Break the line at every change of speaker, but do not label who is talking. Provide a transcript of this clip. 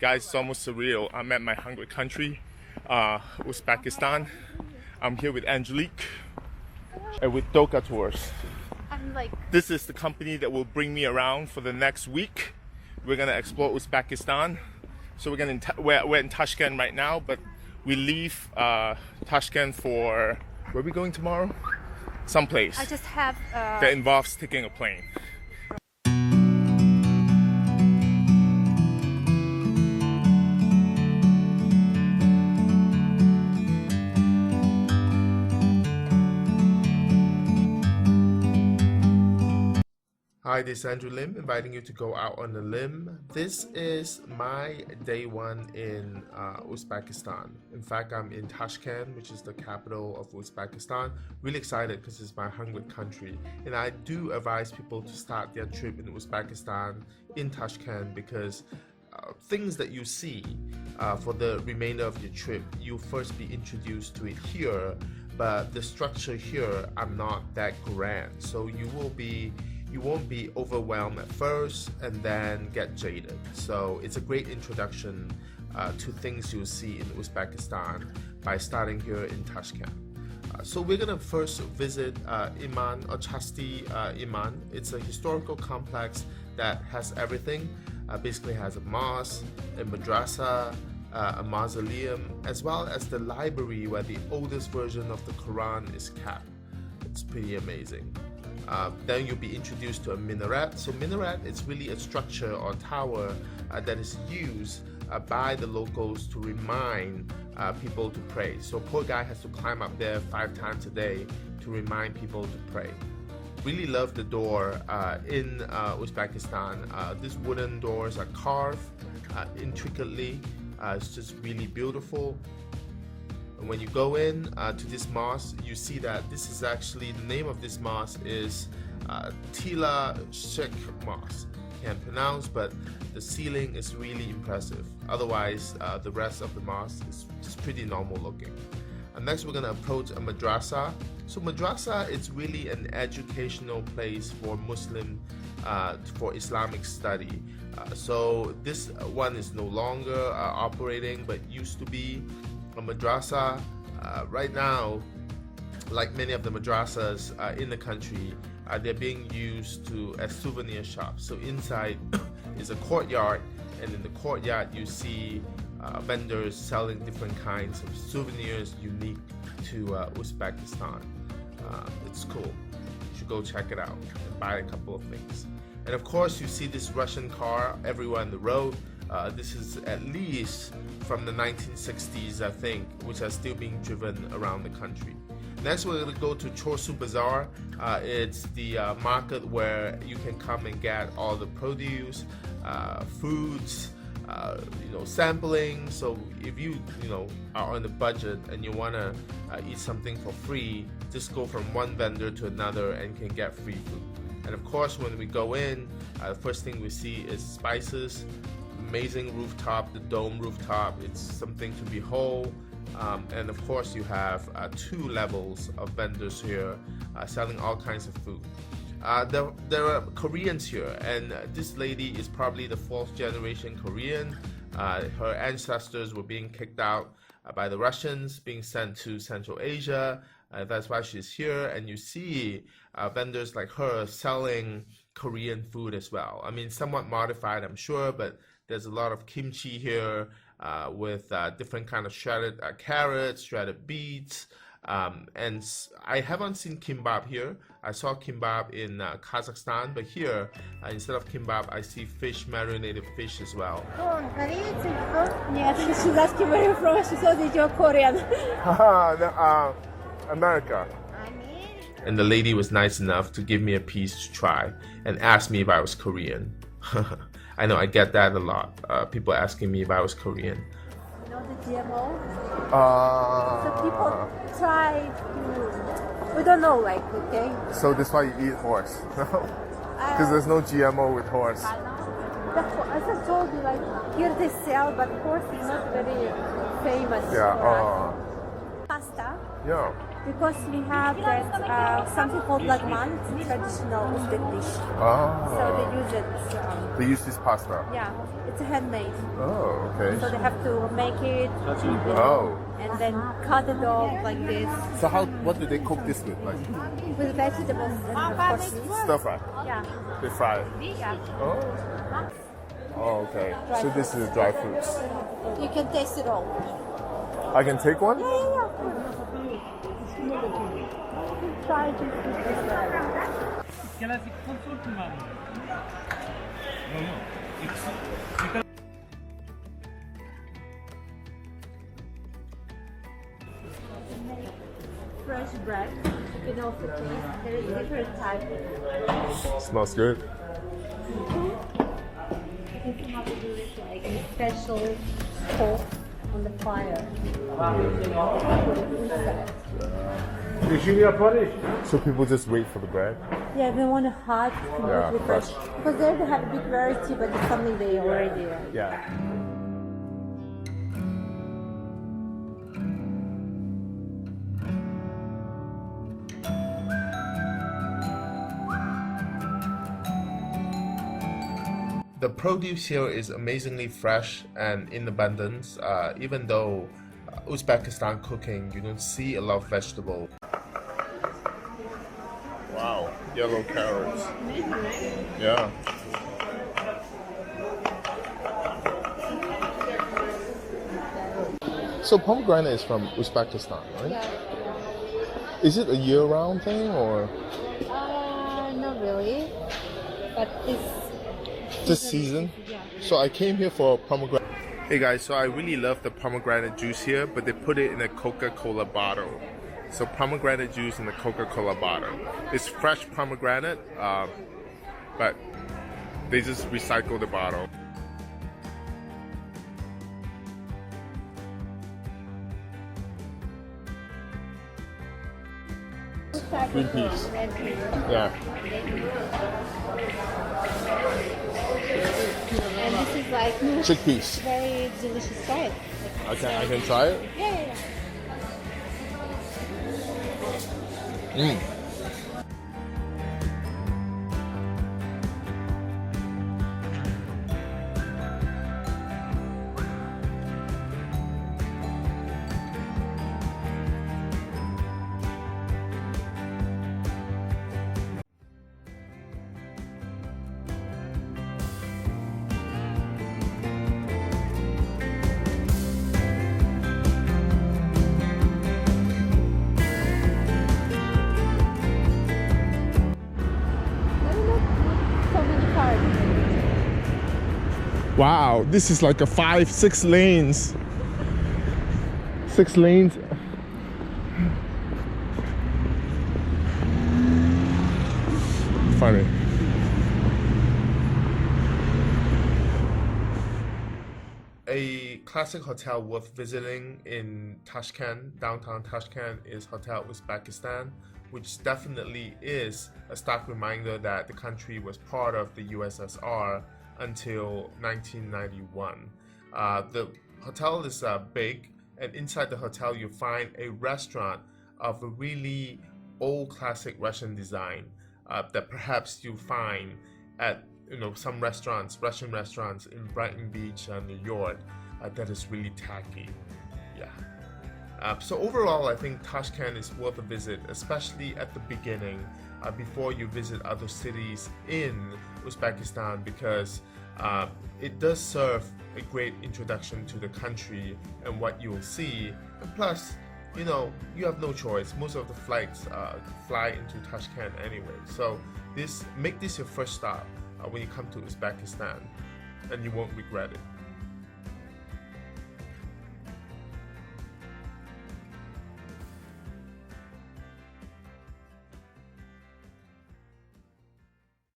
Guys, it's almost surreal. I'm at my hungry country, Uzbekistan. I'm here with Angelique and with Doka Tours. This is the company that will bring me around for the next week. We're gonna explore Uzbekistan. So we're in Tashkent right now, but we leave Tashkent for, where are we going tomorrow? Someplace
I just have
that involves taking a plane. Hi, this is Andrew Lim, inviting you to go out on a limb. This is my day one in Uzbekistan. In fact, I'm in Tashkent, which is the capital of Uzbekistan. Really excited because it's my hungry country. And I do advise people to start their trip in Uzbekistan in Tashkent because things that you see for the remainder of your trip, you'll first be introduced to it here, but the structure here are not that grand. So you won't be overwhelmed at first and then get jaded. So it's a great introduction to things you'll see in Uzbekistan by starting here in Tashkent. So we're gonna first visit Iman or Chasti Iman. It's a historical complex that has everything. Basically has a mosque, a madrasa, a mausoleum, as well as the library where the oldest version of the Quran is kept. It's pretty amazing. Then you'll be introduced to a minaret. So minaret is really a structure or tower that is used by the locals to remind people to pray. So poor guy has to climb up there 5 times a day to remind people to pray. Really love the door in Uzbekistan. These wooden doors are carved intricately. It's just really beautiful. When you go in to this mosque, you see that this is actually, the name of this mosque is Tila Sheikh Mosque. Can't pronounce, but the ceiling is really impressive. Otherwise, the rest of the mosque is pretty normal looking. And next, we're going to approach a madrasa. So madrasa is really an educational place for Muslim, for Islamic study. So this one is no longer operating, but used to be a madrasa. Right now, like many of the madrasas in the country, they're being used as souvenir shops. So inside is a courtyard, and in the courtyard you see vendors selling different kinds of souvenirs unique to Uzbekistan. It's cool. You should go check it out and buy a couple of things. And of course, you see this Russian car everywhere on the road. This is at least from the 1960s, I think, which are still being driven around the country. Next, we're going to go to Chorsu Bazaar. It's the market where you can come and get all the produce, foods, sampling. So if you are on a budget and you want to eat something for free, just go from one vendor to another and can get free food. And of course, when we go in, the first thing we see is spices. Amazing rooftop, the dome rooftop. It's something to behold. And of course, you have 2 levels of vendors here selling all kinds of food. There are Koreans here, and this lady is probably the 4th generation Korean. Her ancestors were being kicked out by the Russians, being sent to Central Asia. That's why she's here, and you see vendors like her selling Korean food as well. I mean, somewhat modified, I'm sure, but there's a lot of kimchi here with different kind of shredded carrots, shredded beets, and I haven't seen kimbap here. I saw kimbap in Kazakhstan, but here, instead of kimbap, I see fish, marinated fish as well.
Нет, she's asking where you're from. She said that you're Korean.
America. And the lady was nice enough to give me a piece to try and ask me if I was Korean. I know I get that a lot. People asking me if I was Korean.
You know the GMO? So people try to, we don't know, okay?
So that's why you eat horse? Because there's no GMO with horse.
As I told you, here they sell, but horse is not very famous.
Yeah.
Pasta.
Yeah.
Because we have that something called lagman. It's a traditional Uzbek dish. So they use it.
They use this pasta.
Yeah, it's handmade.
Oh, okay.
So they have to make it.
Oh.
And then cut it off like this.
So what do they cook this with? Like
With vegetables and of course meat.
stir fry.
Yeah.
They fry it.
Yeah.
Oh. Oh, okay. So this is dry fruits.
You can taste it all.
I can take one?
Yeah, yeah, yeah. Try to fresh bread. You can also taste there is different types.
Smells good.
You can have to do it like a special smoke on the fire.
So people just wait for the bread?
Yeah, they want it hot,
Yeah,
completely
fresh.
fresh. Because there they have a big variety, but it's something they already.
Yeah. The produce here is amazingly fresh and in abundance, even though Uzbekistan cooking, you don't see a lot of vegetable. Wow, yellow carrots. Yeah. So pomegranate is from Uzbekistan, right?
Yeah.
Is it a year-round thing or
Not really, but it's
this season?
yeah.
So I came here for pomegranate. Hey guys, so I really love the pomegranate juice here, but they put it in a Coca-Cola bottle. So pomegranate juice in the Coca-Cola bottle. It's fresh pomegranate, but they just recycle the bottle. Green peas. Yeah.
And this is like
Chickpeas.
very delicious fried.
I can try it.
Yeah.
Mm.
So many cars.
Wow, this is like a 5-6 lanes. 6 lanes. Funny. A classic hotel worth visiting in Tashkent, downtown Tashkent, is Hotel Uzbekistan, which definitely is a stark reminder that the country was part of the USSR until 1991. The hotel is big, and inside the hotel you find a restaurant of a really old classic Russian design that perhaps you find at some Russian restaurants in Brighton Beach, New York, that is really tacky. Yeah. So overall, I think Tashkent is worth a visit, especially at the beginning, before you visit other cities in Uzbekistan, because it does serve a great introduction to the country and what you will see. And plus, you have no choice. Most of the flights fly into Tashkent anyway. So make this your first stop when you come to Uzbekistan, and you won't regret it.